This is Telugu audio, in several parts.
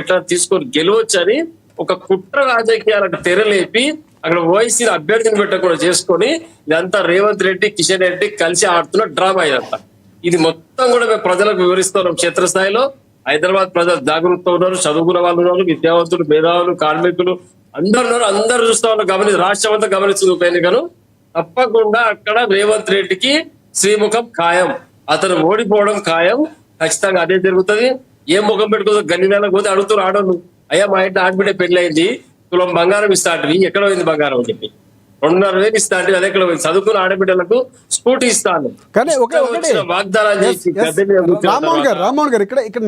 ఎట్లా తీసుకొని గెలవచ్చని ఒక కుట్ర రాజకీయాలకు తెరలేపి అక్కడ ఓవైసీ అభ్యర్థిని పెట్టకుండా చేసుకొని ఇదంతా రేవంత్ రెడ్డి కిషన్ రెడ్డి కలిసి ఆడుతున్న డ్రామా ఇదంతా. ఇది మొత్తం కూడా మేము ప్రజలకు వివరిస్తున్నాం. క్షేత్రస్థాయిలో హైదరాబాద్ ప్రజలు జాగృత ఉన్నారు, చదువుకున్న వాళ్ళు ఉన్నారు, విద్యావంతులు, మేధావులు, కార్మికులు అందరు ఉన్నారు. అందరు చూస్తా ఉన్నారు, రాష్ట్రం అంతా గమనిస్తుంది ఉప ఎన్నికను. తప్పకుండా అక్కడ రేవంత్ రెడ్డికి శ్రీముఖం ఖాయం, అతను ఓడిపోవడం ఖాయం. ఖచ్చితంగా అదే జరుగుతుంది. ఏం ముఖం పెట్టుకో గన్ని నెలకు పోతే అడుగుతారు ఆడోళ్ళు, అయ్యా మా ఇంటి ఆడబిడ్డ పెళ్లి అయింది, తులం బంగారం ఇస్తాంటివి, ఎక్కడ పోయింది బంగారం అని చెప్పి 2,500,000 ఇస్తాంటివి, అది ఎక్కడ పోయింది, చదువుకున్న ఆడబిడ్డలకు స్కూటీ ఇస్తాను వాగ్దానాలు చేసి. రామ్మోహన్ గారు ఇక్కడ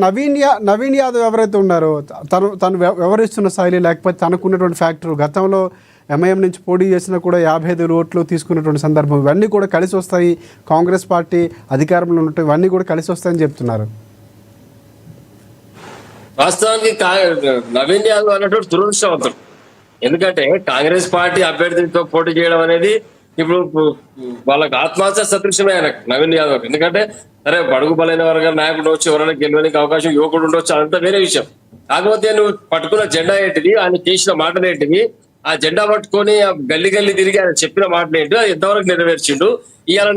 నవీన్ యాదవ్ ఎవరైతే ఉన్నారో తను వ్యవహరిస్తున్న శైలి, లేకపోతే తనకున్నటువంటి ఫ్యాక్టర్, గతంలో ఎంఐఎం నుంచి పోటీ చేసినా కూడా 55 ఓట్లు తీసుకున్నటువంటి సందర్భం, ఇవన్నీ కూడా కలిసి వస్తాయి, కాంగ్రెస్ పార్టీ అధికారంలో ఉన్నట్టు ఇవన్నీ కూడా కలిసి వస్తాయని చెప్తున్నారు. వాస్తవానికి నవీన్ యాదవ్ అన్నటువంటి దురదృష్టవంతుడు. ఎందుకంటే కాంగ్రెస్ పార్టీ అభ్యర్థితో పోటీ చేయడం అనేది ఇప్పుడు వాళ్ళకి ఆత్మహత్య సదృశ్యమే ఆయనకు, నవీన్ యాదవ్. ఎందుకంటే సరే బడుగు బలైన వర్గాల నాయకుడు వచ్చి ఎవరైనా గెలవడానికి అవకాశం, యువకుడు ఉండొచ్చు, అదంతా వేరే విషయం. కాకపోతే నువ్వు పట్టుకున్న జెండా ఏంటిది, ఆయన చేసిన మాటలు ఏంటివి, ఆ జెండా పట్టుకొని గల్లీ గల్లీ తిరిగి ఆయన చెప్పిన మాటలు ఏంటి, అది ఎంతవరకు నెరవేర్చిండు. ఇవాళ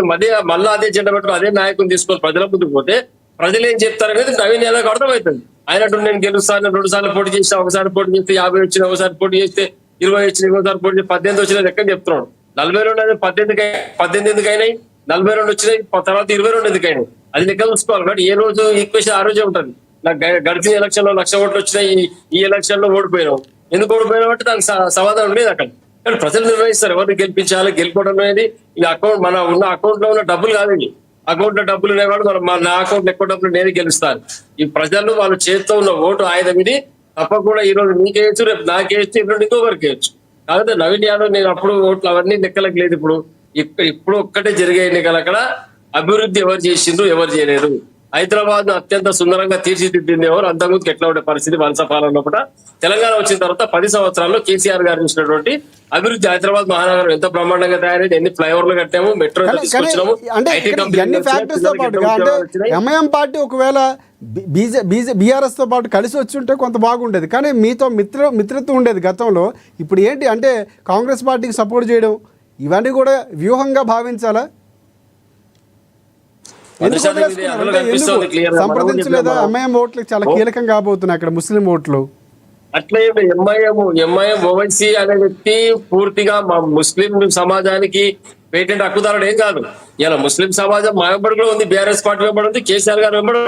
మళ్ళీ అదే జెండా పట్టుకుని అదే నాయకుని తీసుకొని ప్రజల ముందుకు పోతే ప్రజలు ఏం చెప్తారనేది నవీన్ యాదవ్ అర్థమవుతుంది. ఆయనట్టు నేను గెలుస్తాను, 2 సార్లు పోటీ చేసిన, ఒకసారి పోటీ చేస్తే 50 వచ్చిన, ఒకసారి పోటీ చేస్తే 20 వచ్చిన, ఇంకోసారి పోటీ చేస్తే 18 వచ్చిన లెక్క చెప్తున్నాడు. 42 18 ఎందుకైనాయి, 42 వచ్చినాయి, తర్వాత 22 ఎందుకైనాయి, అది లెక్క చూసుకోవాలి. కాబట్టి ఏ రోజు ఈక్వేషన్ ఆ రోజే ఉంటుంది. నాకు గడిచిన ఎలక్షన్ లో 1,00,000 ఓట్లు వచ్చినాయి, ఈ ఎలక్షన్ లో ఓడిపోయినావు, ఎందుకు ఓడిపోయినావు అంటే దానికి సమాధానం లేదు అక్కడ. కానీ ప్రజలు నిర్ణయిస్తారు ఎవరిని గెలిపించాలి. గెలుపుకోవడం అనేది ఈ అకౌంట్, మన ఉన్న అకౌంట్ లో ఉన్న డబ్బులు కాదండి. అకౌంట్ లో డబ్బులు లేవాడు నా అకౌంట్ ఎక్కువ డబ్బులు నేనే గెలుస్తాను. ఈ ప్రజలు వాళ్ళ చేతితో ఉన్న ఓటు ఆయుధం ఇది. తప్పకుండా ఈ రోజు నీకేయచ్చు, రేపు నాకేయచ్చు, ఇప్పుడు ఇంకొకరికి వేయచ్చు. కాకపోతే నవీన్ యాదవ్ నేను అప్పుడు ఓట్లు అవన్నీ లెక్కలకు లేదు. ఇప్పుడు ఒక్కటే జరిగే ఎన్నికలు అక్కడ అభివృద్ధి ఎవరు చేసిండ్రు, ఎవరు చేయలేదు. హైదరాబాద్ ను అత్యంత సుందరంగా తీర్చిదిద్దింది ఎవరు, అంతకుముందు ఎట్లా ఉండే పరిస్థితి వలస పాలనలో కూడా. తెలంగాణ వచ్చిన తర్వాత 10 సంవత్సరాల్లో కేసీఆర్ గారు చూసినటువంటి అభివృద్ధి, హైదరాబాద్ మహానగరం ఎంత బ్రహ్మాండంగా తయారైంది, ఎన్ని ఫ్లైఓవర్లు కట్టాము, మెట్రో తీసుకొచ్చినాము. ఎంఐఎం పార్టీ ఒకవేళ బీఆర్ఎస్ తో పాటు కలిసి వచ్చి ఉంటే కొంత బాగుండేది, కానీ మీతో మిత్రత్వం ఉండేది గతంలో. ఇప్పుడు ఏంటి అంటే కాంగ్రెస్ పార్టీకి సపోర్ట్ చేయడం, ఇవన్నీ కూడా వ్యూహంగా భావించాలా? సంప్రదించలేదా? ఎంఐఎం ఓట్లు చాలా కీలకం కాబోతున్నాయి అక్కడ, ముస్లిం ఓట్లు. అట్లే ఎంఐఎం ఓవైసీ అనే వ్యక్తి పూర్తిగా మా ముస్లిం సమాజానికి పేటెంట్ హక్కుదారుడు ఏం కాదు. ఇలా ముస్లిం సమాజం మా వెంబడిలో ఉంది, బీఆర్ఎస్ పార్టీ వెంబడి ఉంది, కేసీఆర్ గారు వెంబడి.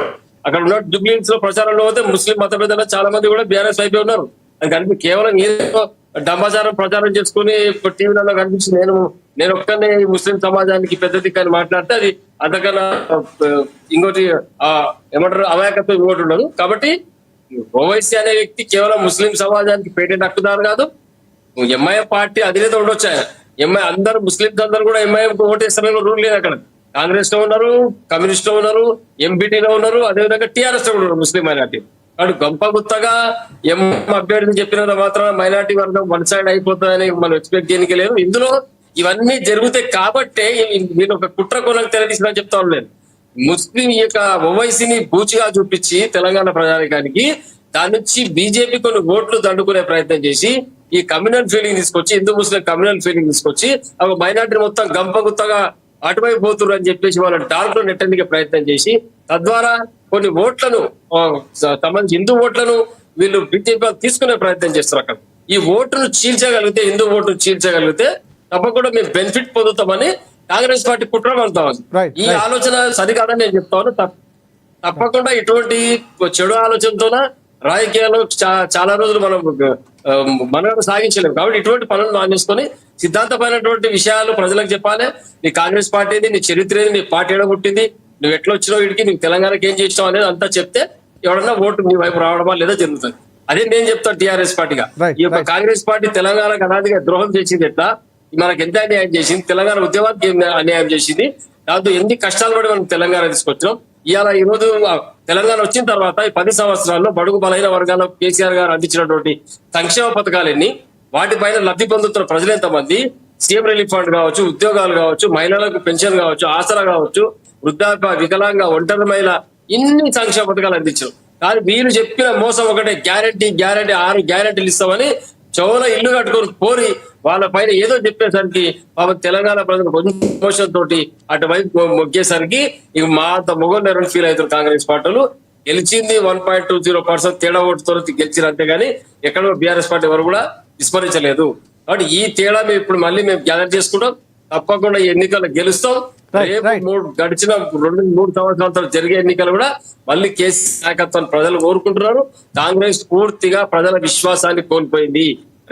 అక్కడ ఉన్న జూబ్లీహిల్స్ లో ప్రచారంలో పోతే ముస్లిం మత పెద్దలు చాలా మంది కూడా బీఆర్ఎస్ వైపే ఉన్నారు. అది కనిపి కేవలం ఏదో డంబాచారం ప్రచారం చేసుకుని టీవీలలో కనిపించి నేను ఒక్కనే ముస్లిం సమాజానికి పెద్ద దిక్కని మాట్లాడితే అది అంతకన్నా ఇంకోటి ఏమంటారు అమాయకత్వం ఇంకోటి ఉండదు. కాబట్టి ఓవైసీ అనే వ్యక్తి కేవలం ముస్లిం సమాజానికి పేటెంట్ హక్కుదారు కాదు. ఎంఐఎం పార్టీ అధినేత ఉండొచ్చు ఆయన. అందరూ ముస్లింస్ అందరూ కూడా ఎంఐఎం ఓటేస్తారని రూల్ లేదు అక్కడ. కాంగ్రెస్ లో ఉన్నారు, కమ్యూనిస్ట్ లో ఉన్నారు, ఎంపీటీలో ఉన్నారు, అదేవిధంగా టీఆర్ఎస్ లో ఉన్నారు ముస్లిం మైనార్టీ. కాబట్టి గొప్ప గుత్తగా అభ్యర్థిని చెప్పినంత మాత్రం మైనార్టీ వర్గం వన్ సైడ్ అయిపోతుందని మనం ఎక్స్పెక్ట్ చేయడానికి లేదు. ఇందులో ఇవన్నీ జరుగుతాయి కాబట్టే నేను ఒక కుట్ర కోణం తెరదీసిన చెప్తా ఉన్నాను. ముస్లిం ఈ యొక్క ఓవైసీని బూచిగా చూపించి తెలంగాణ ప్రజానికానికి దాని నుంచి బీజేపీ కొన్ని ఓట్లు దండుకునే ప్రయత్నం చేసి ఈ కమ్యూనల్ ఫీలింగ్ తీసుకొచ్చి, హిందూ ముస్లిం కమ్యూనల్ ఫీలింగ్ తీసుకొచ్చి ఒక మైనార్టీ మొత్తం గంప గుత్తగా అటువైపు పోతున్నారు అని చెప్పేసి వాళ్ళని డార్క్ లో నెట్టడానికి ప్రయత్నం చేసి తద్వారా కొన్ని ఓట్లను సంబంధించి హిందూ ఓట్లను వీళ్ళు బీజేపీ తీసుకునే ప్రయత్నం చేస్తారు. అక్కడ ఈ ఓటును చీల్చగలిగితే, హిందూ ఓటును చీల్చగలిగితే తప్పకుండా మేము బెనిఫిట్ పొందుతామని కాంగ్రెస్ పార్టీ కుట్ర పడతాం. ఈ ఆలోచన సరికాదని నేను చెప్తాను. తప్పకుండా ఇటువంటి చెడు ఆలోచనతోన రాజకీయాల్లో చాలా రోజులు మనం సాగించలేము. కాబట్టి ఇటువంటి పనులు మానేసుకొని సిద్ధాంతమైనటువంటి విషయాలు ప్రజలకు చెప్పాలి. నీ కాంగ్రెస్ పార్టీ ఏది, నీ చరిత్ర ఏది, నీ పార్టీ ఎడగొట్టింది, నువ్వు ఎట్లా వచ్చినావు వీడికి, నీకు తెలంగాణకి ఏం చేసినావు అనేది అంతా చెప్తే ఎవడన్నా ఓటు నీ వైపు రావడమా లేదా జరుగుతుంది. అదే నేను చెప్తాను టీఆర్ఎస్ పార్టీగా. ఈ యొక్క కాంగ్రెస్ పార్టీ తెలంగాణకు అనాదిగా ద్రోహం చేసింది, ఎట్లా మనకు ఎంత అన్యాయం చేసింది, తెలంగాణ ఉద్యమానికి అన్యాయం చేసింది, దాంతో ఎన్ని కష్టాలు పడి మనం తెలంగాణ తీసుకొచ్చినాం. ఈ రోజు తెలంగాణ వచ్చిన తర్వాత ఈ 10 సంవత్సరాల్లో బడుగు బలైన వర్గాల్లో కేసీఆర్ గారు అందించినటువంటి సంక్షేమ పథకాలన్నీ, వాటిపైన లబ్ధి పొందుతున్న ప్రజలు ఎంతమంది, సీఎం రిలీఫ్ ఫండ్ కావచ్చు, ఉద్యోగాలు కావచ్చు, మహిళలకు పెన్షన్ కావచ్చు, ఆసరా కావచ్చు, వృద్ధాప్య, వికలాంగ, ఒంటరి మహిళ, ఇన్ని సంక్షేమ పథకాలు అందించారు. కానీ వీళ్ళు చెప్పిన మోసం ఒకటే, గ్యారంటీ 6 గ్యారంటీలు ఇస్తామని చెవుల ఇల్లు కట్టుకొని కోరి వాళ్ళ పైన ఏదో చెప్పేసరికి పాపం తెలంగాణ ప్రజలు కొంచెం మోసం తోటి అటువైపు మొగ్గేసరికి ఇక మా అంత మొగోళ్ళు ఫీల్ అవుతారు కాంగ్రెస్ పార్టీలు. గెలిచింది 1.20% తేడా ఓటుతో గెలిచారు, అంతేగాని ఎక్కడో బీఆర్ఎస్ పార్టీ ఎవరు కూడా విస్మరించలేదు. కాబట్టి ఈ తేడా మేము ఇప్పుడు మళ్ళీ మేము గ్యాదర్ చేసుకుంటాం, తప్పకుండా ఈ ఎన్నికలు గెలుస్తాం. రేపు గడిచిన 2-3 సంవత్సరాల జరిగే ఎన్నికలు కూడా మళ్ళీ కేసీఆర్ నాయకత్వాన్ని ప్రజలు కోరుకుంటున్నారు. కాంగ్రెస్ పూర్తిగా ప్రజల విశ్వాసాన్ని కోల్పోయింది.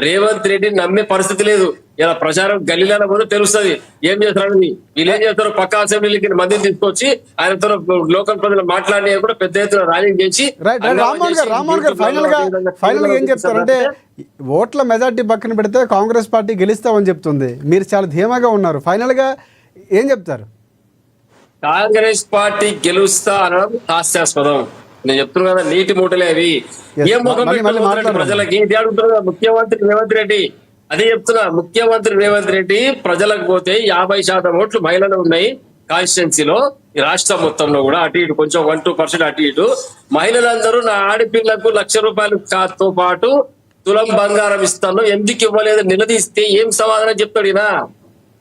రేవంత్ రెడ్డిని నమ్మే పరిస్థితి లేదు. ఇలా ప్రచారం గల్లీల పోతే తెలుస్తుంది ఏం చేస్తారని. వీళ్ళు ఏం చేస్తారు, పక్క అసెంబ్లీకి మందిని తీసుకొచ్చి ఆయనతో లోకల్ ప్రజలు మాట్లాడి కూడా పెద్ద ఎత్తున ర్యాలింగ్ చేసి. రామ్మోహన్ గారు ఫైనల్ గా ఏం చెప్తారంటే, ఓట్ల మెజార్టీ పక్కన పెడితే కాంగ్రెస్ పార్టీ గెలుస్తామని చెప్తుంది, మీరు చాలా ధీమాగా ఉన్నారు, ఫైనల్ గా ఏం చెప్తారు? కాంగ్రెస్ పార్టీ గెలుస్తా అనడం హాస్యాస్పదం. నేను చెప్తున్నా కదా, నీటి మూటలే అవి. ఏం ముఖం ప్రజలకి ఇది అడుగుతున్నా ముఖ్యమంత్రి రేవంత్ రెడ్డి. అదే చెప్తున్నా, ముఖ్యమంత్రి రేవంత్ రెడ్డి ప్రజలకు పోతే 50% ఓట్లు మహిళలు ఉన్నాయి కాన్స్టిట్యున్సీలో, ఈ రాష్ట్రం మొత్తంలో కూడా అటు ఇటు కొంచెం 1-2% అటు ఇటు. మహిళలందరూ నా ఆడపిల్లకు ₹1,00,000తో పాటు తులం బంగారం ఇస్తాను, ఎందుకు ఇవ్వలేదు నిలదీస్తే ఏం సమాధానం చెప్తాడు ఈయన?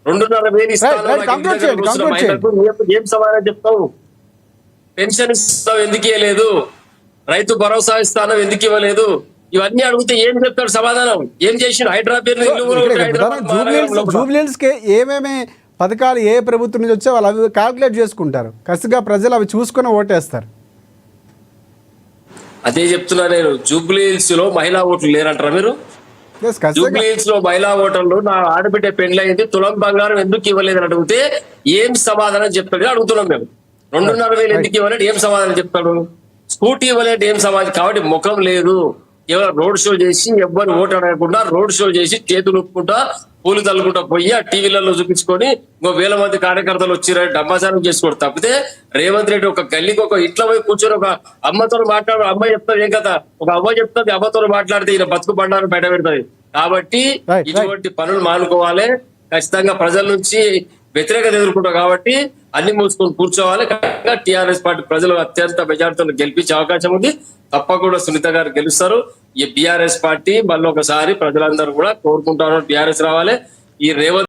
2,500 ఇస్తాను ఏం సమాధానం చెప్తావు? పెన్షన్ ఇస్తావు ఎందుకు ఇవ్వలేదు? రైతు భరోసా ఇస్తాను ఎందుకు ఇవ్వలేదు? ఇవన్నీ అడిగితే ఏం చెప్తాడు సమాధానం? ఏం చేసిండు? జూబ్లీహిల్స్ కి ఏమేమి పథకాలు ఏ ప్రభుత్వం నుంచి వచ్చే వాళ్ళు అవి క్యాల్కులేట్ చేసుకుంటారు, కసిగా ప్రజలు అవి చూసుకుని ఓటేస్తారు. అదే చెప్తున్నా నేను, జూబ్లీహిల్స్ లో మహిళా ఓట్లు లేరంటారా మీరు? జూబ్లీహిల్స్ లో మహిళా ఓటర్లు నా ఆడబిడ్డ పెండ్లయింది తులం బంగారం ఎందుకు ఇవ్వలేదని అడిగితే ఏం సమాధానం చెప్తాడు అడుగుతున్నాం మేము. 2,500 ఎందుకు ఇవ్వలేదు ఏం సమాధానం చెప్తాడు? స్కూటీ ఇవ్వలేదు ఏం సమాధానం? కాబట్టి ముఖం లేదు, కేవలం రోడ్ షో చేసి ఎవ్వరు ఓటు అడగకుండా రోడ్ షో చేసి చేతులు ఉప్పుకుంటా పూలు తల్లుకుంటా పోయి ఆ టీవీలలో చూపించుకొని ఇంకో 1000 మంది కార్యకర్తలు వచ్చి డమ్మాచారం చేసుకోవడం తప్పితే, రేవంత్ రెడ్డి ఒక గల్లీకి ఒక ఇంట్లో పోయి కూర్చొని ఒక అమ్మతో మాట్లాడు, అమ్మాయి చెప్తాది ఏం కదా, ఒక అమ్మ చెప్తుంది అమ్మతో మాట్లాడితే ఈయన బతుకు బండారు బయట పెడతాది. కాబట్టి ఇటువంటి పనులు మానుకోవాలి. ఖచ్చితంగా ప్రజల నుంచి వ్యతిరేకత ఎదుర్కొంటాం కాబట్టి అన్ని మూసుకొని కూర్చోవాలి. టీఆర్ఎస్ పార్టీ ప్రజలు అత్యంత మెజార్టీతో గెలిపించే అవకాశం ఉంది. తప్పకుండా సునీత గారు గెలుస్తారు. ఈ బీఆర్ఎస్ పార్టీ మళ్ళీ ఒకసారి ప్రజలందరూ కూడా కోరుకుంటారు టీఆర్ఎస్ రావాలి. ఈ రేవంత్